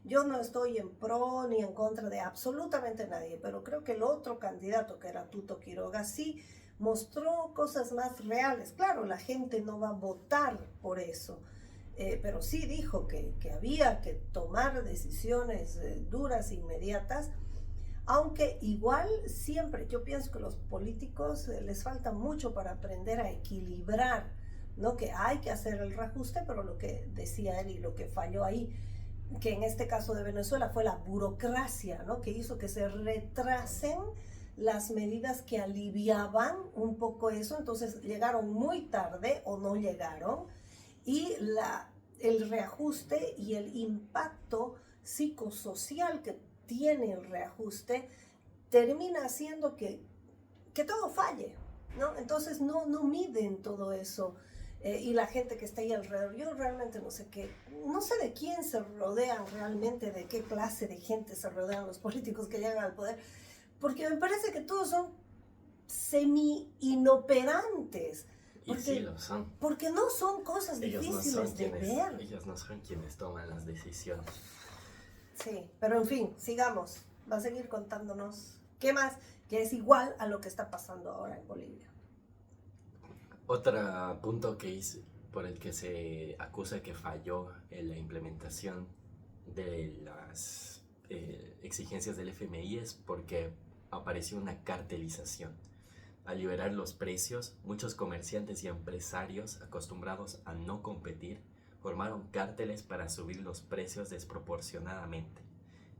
Yo no estoy en pro ni en contra de absolutamente nadie, pero creo que el otro candidato, que era Tuto Quiroga, sí mostró cosas más reales. Claro, la gente no va a votar por eso, pero sí dijo que había que tomar decisiones duras e inmediatas, aunque igual siempre yo pienso que los políticos les falta mucho para aprender a equilibrar, ¿no? Que hay que hacer el reajuste, pero lo que decía él y lo que falló ahí, que en este caso de Venezuela fue la burocracia, ¿no? Que hizo que se retrasen las medidas que aliviaban un poco eso. Entonces llegaron muy tarde o no llegaron, y el reajuste y el impacto psicosocial que tiene el reajuste termina haciendo que todo falle, ¿no? Entonces no miden todo eso. Y la gente que está ahí alrededor, yo realmente no sé de quién se rodean realmente, de qué clase de gente se rodean los políticos que llegan al poder, porque me parece que todos son semi-inoperantes. Y sí lo son. Porque no son cosas difíciles de ver. Ellos no son quienes toman las decisiones. Sí, pero en fin, sigamos. Va a seguir contándonos qué más, que es igual a lo que está pasando ahora en Bolivia. Otro punto por el que se acusa que falló en la implementación de las exigencias del FMI es porque apareció una cartelización. Al liberar los precios, muchos comerciantes y empresarios acostumbrados a no competir formaron cárteles para subir los precios desproporcionadamente,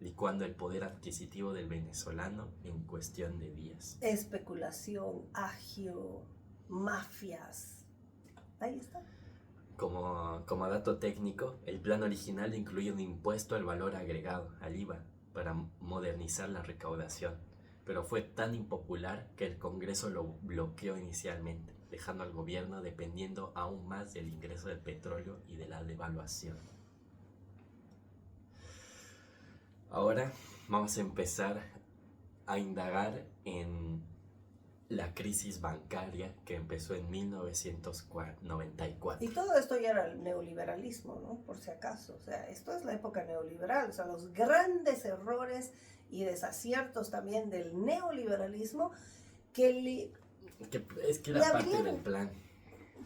licuando el poder adquisitivo del venezolano en cuestión de días. Especulación, agio, mafias. Ahí está. Como dato técnico, el plan original incluye un impuesto al valor agregado, al IVA, para modernizar la recaudación, pero fue tan impopular que el Congreso lo bloqueó inicialmente, dejando al gobierno dependiendo aún más del ingreso del petróleo y de la devaluación. Ahora vamos a empezar a indagar en la crisis bancaria que empezó en 1994. Y todo esto ya era el neoliberalismo, ¿no? Por si acaso. O sea, esto es la época neoliberal. O sea, los grandes errores y desaciertos también del neoliberalismo Es que era parte del plan.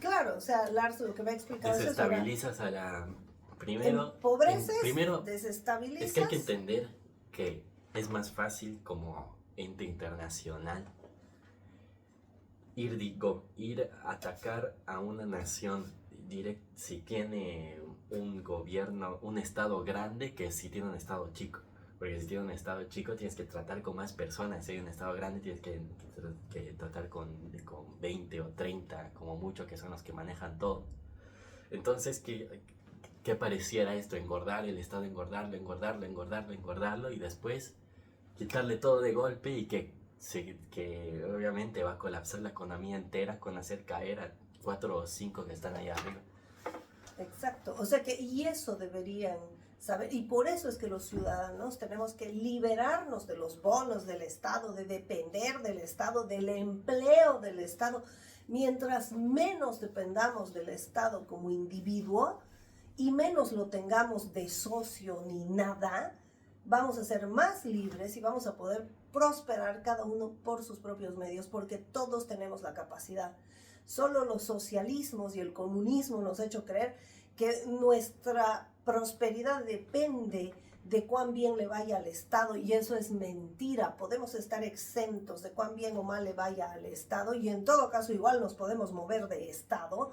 Claro, o sea, Lars lo que me ha explicado es eso. Desestabilizas a la... Primero, desestabilizas. Es que hay que entender que es más fácil como ente internacional ir a atacar a una nación si tiene un gobierno, un estado grande, que si tiene un estado chico. Porque si tiene un estado chico tienes que tratar con más personas. Si hay un estado grande tienes que tratar con 20 o 30 como mucho, que son los que manejan todo. Entonces, ¿qué pareciera esto? Engordar el estado, engordarlo y después quitarle todo de golpe y que obviamente va a colapsar la economía entera con hacer caer a 4 o 5 que están ahí arriba. Exacto, o sea que y eso deberían saber, y por eso es que los ciudadanos tenemos que liberarnos de los bonos del Estado, de depender del Estado, del empleo del Estado. Mientras menos dependamos del Estado como individuo y menos lo tengamos de socio ni nada, vamos a ser más libres y vamos a poder prosperar cada uno por sus propios medios, porque todos tenemos la capacidad. Solo los socialismos y el comunismo nos ha hecho creer que nuestra prosperidad depende de cuán bien le vaya al Estado, y eso es mentira. Podemos estar exentos de cuán bien o mal le vaya al Estado, y en todo caso igual nos podemos mover de Estado,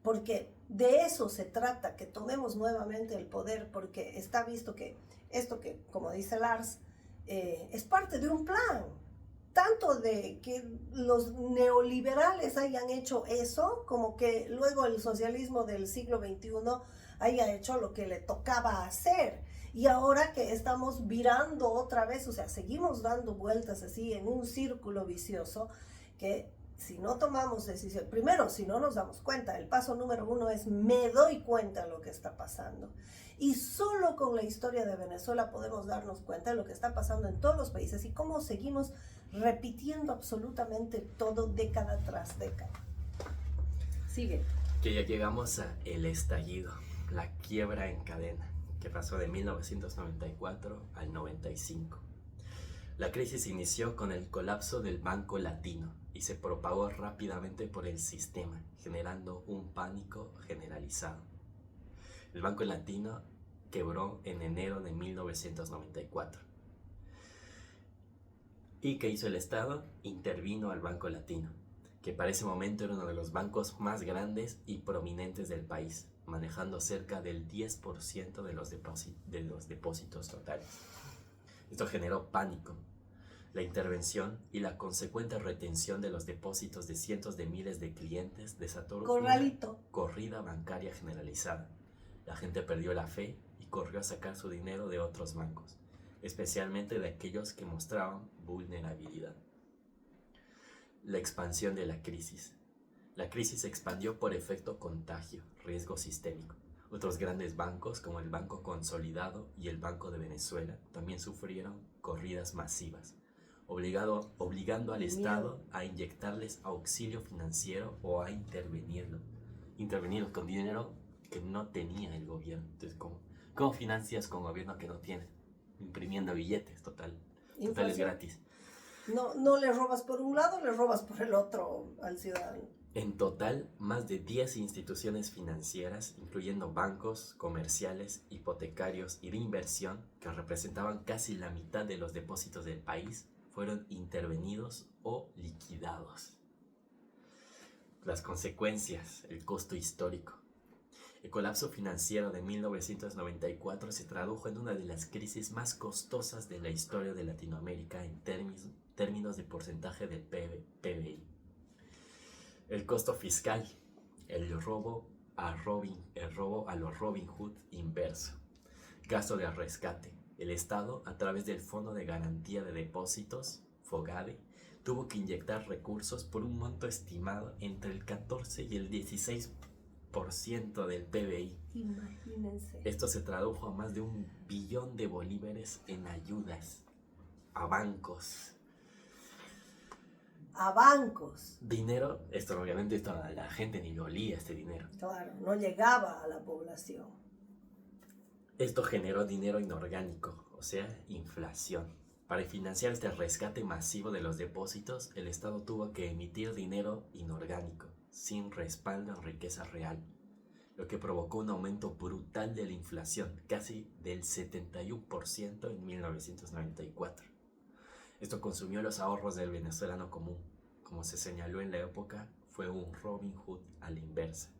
porque de eso se trata, que tomemos nuevamente el poder, porque está visto que esto que, como dice Lars, es parte de un plan. Tanto de que los neoliberales hayan hecho eso, como que luego el socialismo del siglo XXI haya hecho lo que le tocaba hacer. Y ahora que estamos virando otra vez, o sea, seguimos dando vueltas así en un círculo vicioso, que si no tomamos decisión, primero, si no nos damos cuenta, el paso número 1 es me doy cuenta de lo que está pasando. Y solo con la historia de Venezuela podemos darnos cuenta de lo que está pasando en todos los países y cómo seguimos repitiendo absolutamente todo década tras década. Sigue. Que ya llegamos a el estallido, la quiebra en cadena, que pasó de 1994 al 95. La crisis inició con el colapso del Banco Latino y se propagó rápidamente por el sistema, generando un pánico generalizado. El Banco Latino quebró en enero de 1994. ¿Y qué hizo el Estado? Intervino al Banco Latino, que para ese momento era uno de los bancos más grandes y prominentes del país, manejando cerca del 10% de los depósitos totales. Esto generó pánico. La intervención y la consecuente retención de los depósitos de cientos de miles de clientes desató una corrida bancaria generalizada. La gente perdió la fe y corrió a sacar su dinero de otros bancos, especialmente de aquellos que mostraban vulnerabilidad. La expansión de la crisis. La crisis se expandió por efecto contagio, riesgo sistémico. Otros grandes bancos, como el Banco Consolidado y el Banco de Venezuela, también sufrieron corridas masivas, obligando al Estado a inyectarles auxilio financiero o a intervenir con dinero que no tenía el gobierno. Entonces, ¿cómo financias con gobierno que no tiene? Imprimiendo billetes, total es gratis. No le robas por un lado, le robas por el otro al ciudadano. En total, más de 10 instituciones financieras, incluyendo bancos, comerciales, hipotecarios y de inversión, que representaban casi la mitad de los depósitos del país, fueron intervenidos o liquidados. Las consecuencias, el costo histórico. El colapso financiero de 1994 se tradujo en una de las crisis más costosas de la historia de Latinoamérica en términos de porcentaje del PBI. El costo fiscal, el robo a los Robin Hood inverso. Gasto de rescate. El Estado, a través del Fondo de Garantía de Depósitos, FOGADE, tuvo que inyectar recursos por un monto estimado entre el 14 y el 16% del PBI. Imagínense. Esto se tradujo a más de 1 billón de bolívares en ayudas a bancos. a bancos. Dinero, esto obviamente la gente ni lo olía este dinero. Claro, no llegaba a la población. Esto generó dinero inorgánico, o sea, inflación. Para financiar este rescate masivo de los depósitos, el Estado tuvo que emitir dinero inorgánico, sin respaldo en riqueza real, lo que provocó un aumento brutal de la inflación, casi del 71% en 1994. Esto consumió los ahorros del venezolano común. Como se señaló en la época, fue un Robin Hood a la inversa.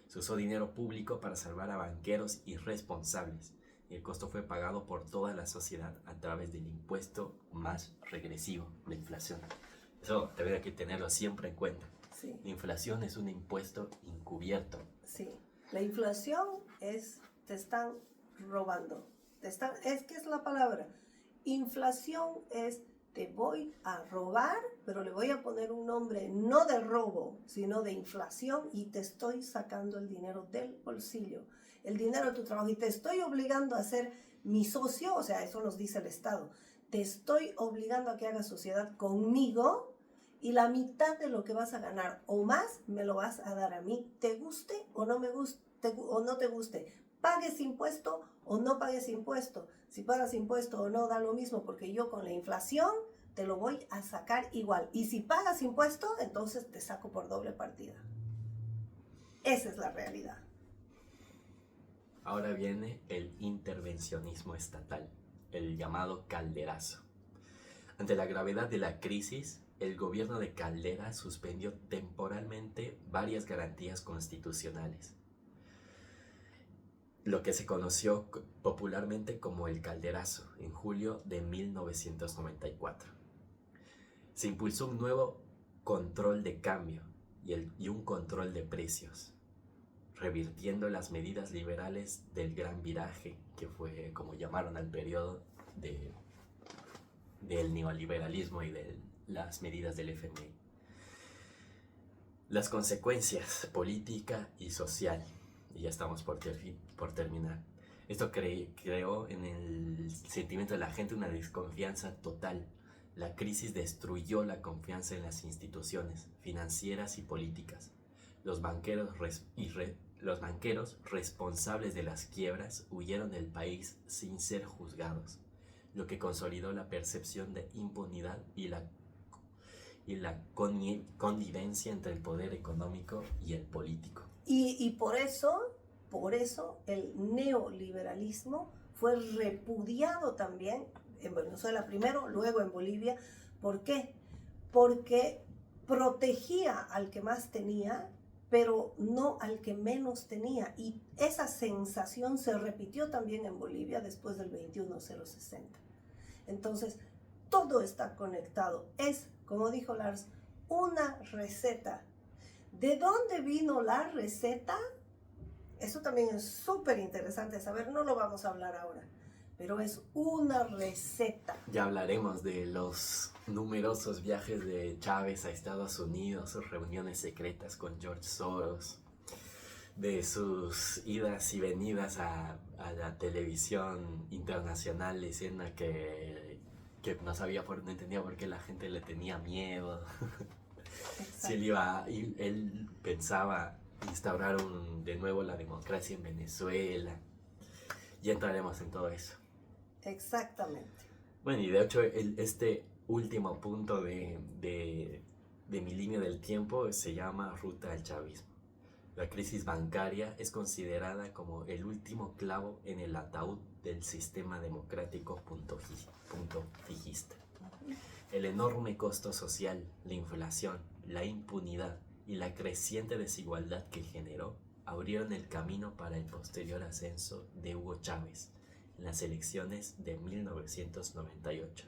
Se usó dinero público para salvar a banqueros irresponsables y el costo fue pagado por toda la sociedad a través del impuesto más regresivo, la inflación. Eso debería que tenerlo siempre en cuenta. Sí. La inflación es un impuesto encubierto. Sí, la inflación es, te están robando. Es que es la palabra. Inflación es, te voy a robar, pero le voy a poner un nombre no de robo, sino de inflación y te estoy sacando el dinero del bolsillo, el dinero de tu trabajo y te estoy obligando a ser mi socio, o sea, eso nos dice el Estado. Te estoy obligando a que hagas sociedad conmigo y la mitad de lo que vas a ganar o más me lo vas a dar a mí, te guste o no me guste o no te guste. Pagues impuesto o no pagues impuesto. Si pagas impuesto o no, da lo mismo, porque yo con la inflación te lo voy a sacar igual. Y si pagas impuesto, entonces te saco por doble partida. Esa es la realidad. Ahora viene el intervencionismo estatal, el llamado Calderazo. Ante la gravedad de la crisis, el gobierno de Caldera suspendió temporalmente varias garantías constitucionales, lo que se conoció popularmente como el Calderazo, en julio de 1994. Se impulsó un nuevo control de cambio y un control de precios, revirtiendo las medidas liberales del Gran Viraje, que fue como llamaron al periodo del neoliberalismo y de las medidas del FMI. Las consecuencias política y social, y ya estamos por terminar. Esto creó en el sentimiento de la gente una desconfianza total. La crisis destruyó la confianza en las instituciones financieras y políticas. Los banqueros responsables de las quiebras huyeron del país sin ser juzgados, lo que consolidó la percepción de impunidad y la connivencia entre el poder económico y el político. Y por eso el neoliberalismo fue repudiado también en Venezuela primero, luego en Bolivia. ¿Por qué? Porque protegía al que más tenía, pero no al que menos tenía. Y esa sensación se repitió también en Bolivia después del 21060. Entonces, todo está conectado. Es, como dijo Lars, una receta. ¿De dónde vino la receta? Eso también es súper interesante saber, no lo vamos a hablar ahora, pero es una receta. Ya hablaremos de los numerosos viajes de Chávez a Estados Unidos, sus reuniones secretas con George Soros, de sus idas y venidas a la televisión internacional diciendo que no entendía por qué la gente le tenía miedo. Si él pensaba instaurar de nuevo la democracia en Venezuela. Ya entraremos en todo eso. Exactamente. Bueno, y de hecho este último punto de mi línea del tiempo se llama Ruta al Chavismo. La crisis bancaria es considerada como el último clavo en el ataúd del sistema democrático punto fijista. El enorme costo social, la inflación, la impunidad y la creciente desigualdad que generó abrieron el camino para el posterior ascenso de Hugo Chávez en las elecciones de 1998,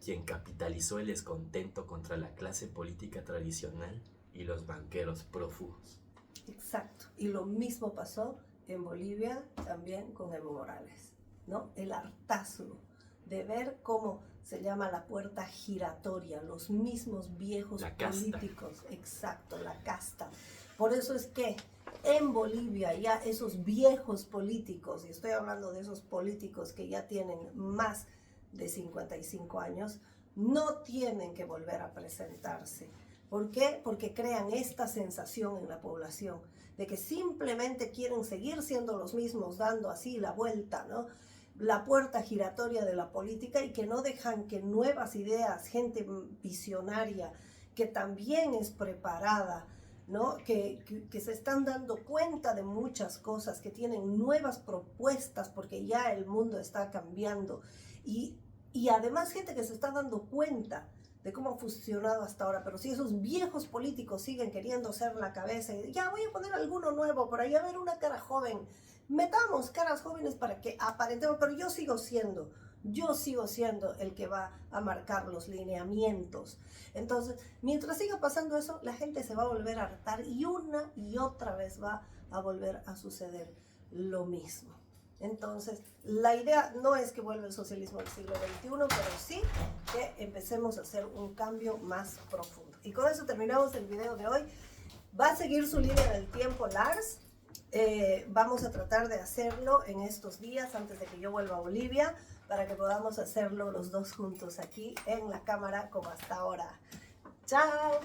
quien capitalizó el descontento contra la clase política tradicional y los banqueros prófugos. Exacto. Y lo mismo pasó en Bolivia también con Evo Morales, ¿no? El hartazgo de ver cómo se llama la puerta giratoria, los mismos viejos políticos, exacto, la casta. Por eso es que en Bolivia ya esos viejos políticos, y estoy hablando de esos políticos que ya tienen más de 55 años, no tienen que volver a presentarse. ¿Por qué? Porque crean esta sensación en la población de que simplemente quieren seguir siendo los mismos, dando así la vuelta, ¿no? La puerta giratoria de la política, y que no dejan que nuevas ideas, gente visionaria, que también es preparada, ¿no? Que se están dando cuenta de muchas cosas, que tienen nuevas propuestas porque ya el mundo está cambiando, y además gente que se está dando cuenta de cómo ha funcionado hasta ahora. Pero si esos viejos políticos siguen queriendo ser la cabeza y ya voy a poner alguno nuevo por ahí, a ver, una cara joven, metamos caras jóvenes para que aparentemos, pero yo sigo siendo el que va a marcar los lineamientos. Entonces, mientras siga pasando eso, la gente se va a volver a hartar y una y otra vez va a volver a suceder lo mismo. Entonces, la idea no es que vuelva el socialismo del siglo XXI, pero sí que empecemos a hacer un cambio más profundo. Y con eso terminamos el video de hoy. Va a seguir su línea del tiempo, Lars. Vamos a tratar de hacerlo en estos días antes de que yo vuelva a Bolivia, para que podamos hacerlo los dos juntos aquí en la cámara como hasta ahora. ¡Chao!